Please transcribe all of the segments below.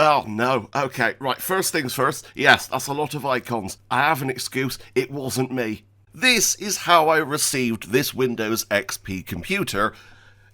Oh no, okay, right, first things first, yes, that's a lot of icons. I have an excuse, it wasn't me. This is how I received this Windows XP computer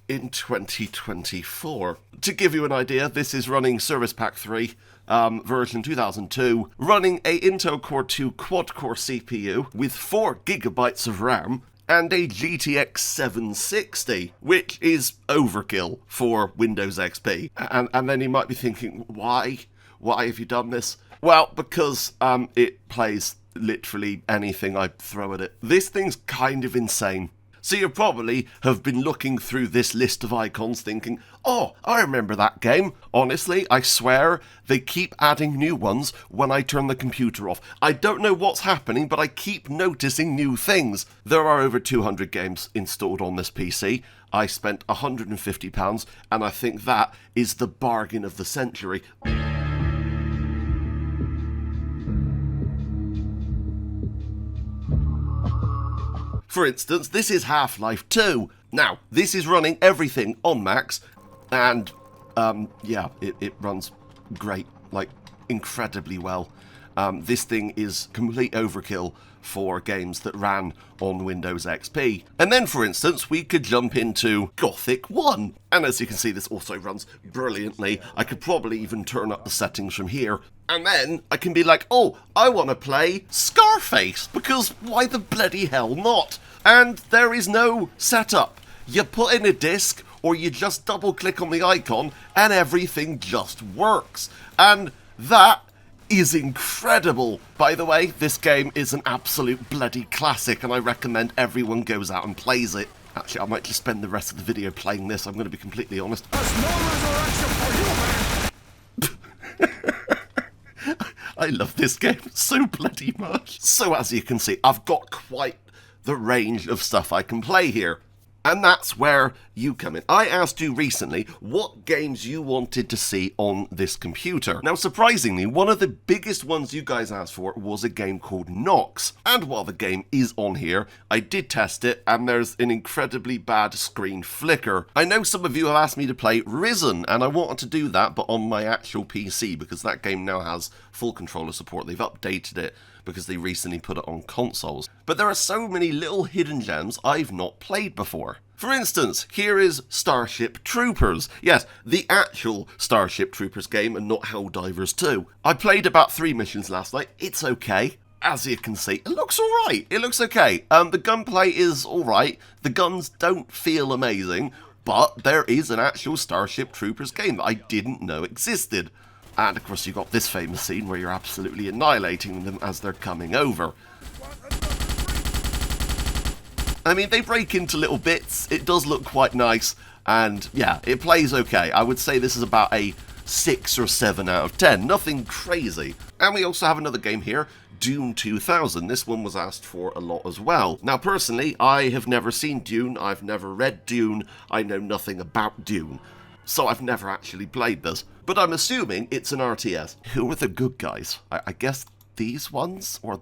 in 2024. To give you an idea, this is running Service Pack 3, version 2002, running a Intel Core 2 quad-core CPU with 4GB of RAM, and a GTX 760, which is overkill for Windows XP. And then you might be thinking, why? Why have you done this? Well, because it plays literally anything I throw at it. This thing's kind of insane. So you probably have been looking through this list of icons thinking, oh, I remember that game. Honestly, I swear, they keep adding new ones when I turn the computer off. I don't know what's happening, but I keep noticing new things. There are over 200 games installed on this PC. I spent £150, and I think that is the bargain of the century. For instance, this is Half-Life 2. Now, this is running everything on Macs, and, yeah, it runs great, like, incredibly well. This thing is complete overkill for games that ran on Windows XP. And then, for instance, we could jump into Gothic 1. And as you can see, this also runs brilliantly. I could probably even turn up the settings from here. And then I can be like, oh, I want to play Scarface, because why the bloody hell not? And there is no setup. You put in a disc, or you just double click on the icon, and everything just works. And that is incredible. By the way, this game is an absolute bloody classic, and I recommend everyone goes out and plays it. Actually, I might just spend the rest of the video playing this, I'm going to be completely honest. There's no resurrection for you, man! I love this game so bloody much. So as you can see, I've got quite the range of stuff I can play here. And that's where you come in. I asked you recently what games you wanted to see on this computer. Now, surprisingly, one of the biggest ones you guys asked for was a game called Nox. And while the game is on here, I did test it, and there's an incredibly bad screen flicker. I know some of you have asked me to play Risen, and I wanted to do that, but on my actual PC, because that game now has full controller support. They've updated it because they recently put it on consoles. But there are so many little hidden gems I've not played before. For instance, here is Starship Troopers. Yes, the actual Starship Troopers game and not Helldivers 2. I played about 3 missions last night. It's okay. As you can see, it looks alright. It looks okay. The gunplay is alright. The guns don't feel amazing, but there is an actual Starship Troopers game that I didn't know existed. And of course you've got this famous scene where you're absolutely annihilating them as they're coming over. I mean, they break into little bits, it does look quite nice, and yeah, it plays okay. I would say this is about a 6 or 7 out of 10, nothing crazy. And we also have another game here, Dune 2000. This one was asked for a lot as well. Now personally, I have never seen Dune, I've never read Dune, I know nothing about Dune. So I've never actually played this. But I'm assuming it's an RTS. Who are the good guys? I guess these ones? Or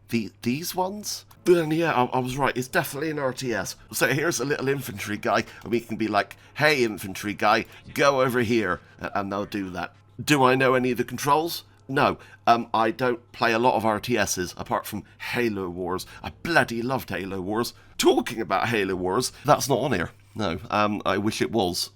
these ones? But then, yeah, I was right. It's definitely an RTS. So here's a little infantry guy, and we can be like, hey, infantry guy, go over here. And they'll do that. Do I know any of the controls? No. I don't play a lot of RTSs, apart from Halo Wars. I bloody loved Halo Wars. Talking about Halo Wars, that's not on here. No, I wish it was.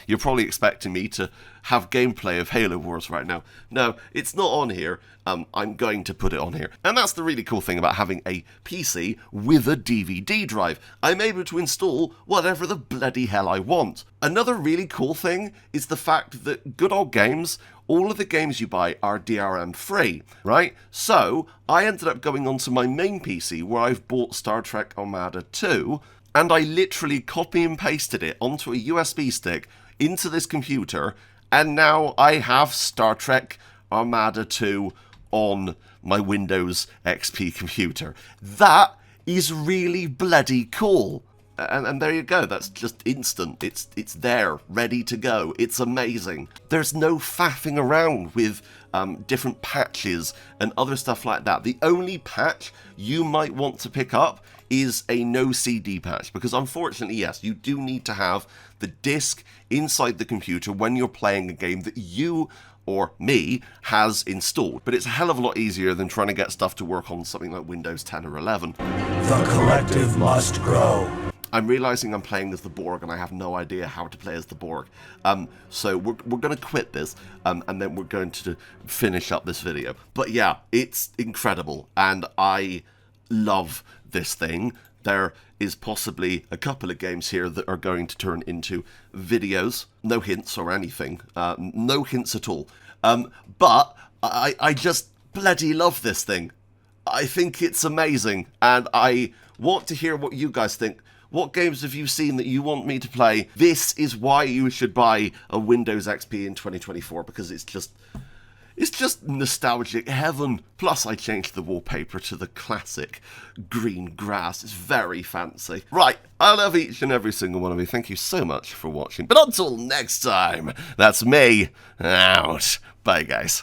You're probably expecting me to have gameplay of Halo Wars right now. No, it's not on here. I'm going to put it on here. And that's the really cool thing about having a PC with a DVD drive. I'm able to install whatever the bloody hell I want. Another really cool thing is the fact that Good Old Games, all of the games you buy are DRM free, right? So I ended up going onto my main PC where I've bought Star Trek Armada 2, and I literally copy and pasted it onto a USB stick into this computer, and now I have Star Trek Armada 2 on my Windows XP computer. That is really bloody cool. And there you go, that's just instant. It's there, ready to go. It's amazing. There's no faffing around with different patches and other stuff like that. The only patch you might want to pick up is a no CD patch, because unfortunately, yes, you do need to have the disc inside the computer when you're playing a game that you or me, has installed. But it's a hell of a lot easier than trying to get stuff to work on something like Windows 10 or 11. The collective must grow. I'm realizing I'm playing as the Borg, and I have no idea how to play as the Borg. So we're going to quit this, and then we're going to finish up this video. But yeah, it's incredible, and I love this thing. There is possibly a couple of games here that are going to turn into videos. No hints or anything. No hints at all. But I just bloody love this thing. I think it's amazing, and I want to hear what you guys think. What games have you seen that you want me to play? This is why you should buy a Windows XP in 2024, because it's just nostalgic heaven. Plus, I changed the wallpaper to the classic green grass. It's very fancy. Right, I love each and every single one of you. Thank you so much for watching. But until next time, that's me out. Bye, guys.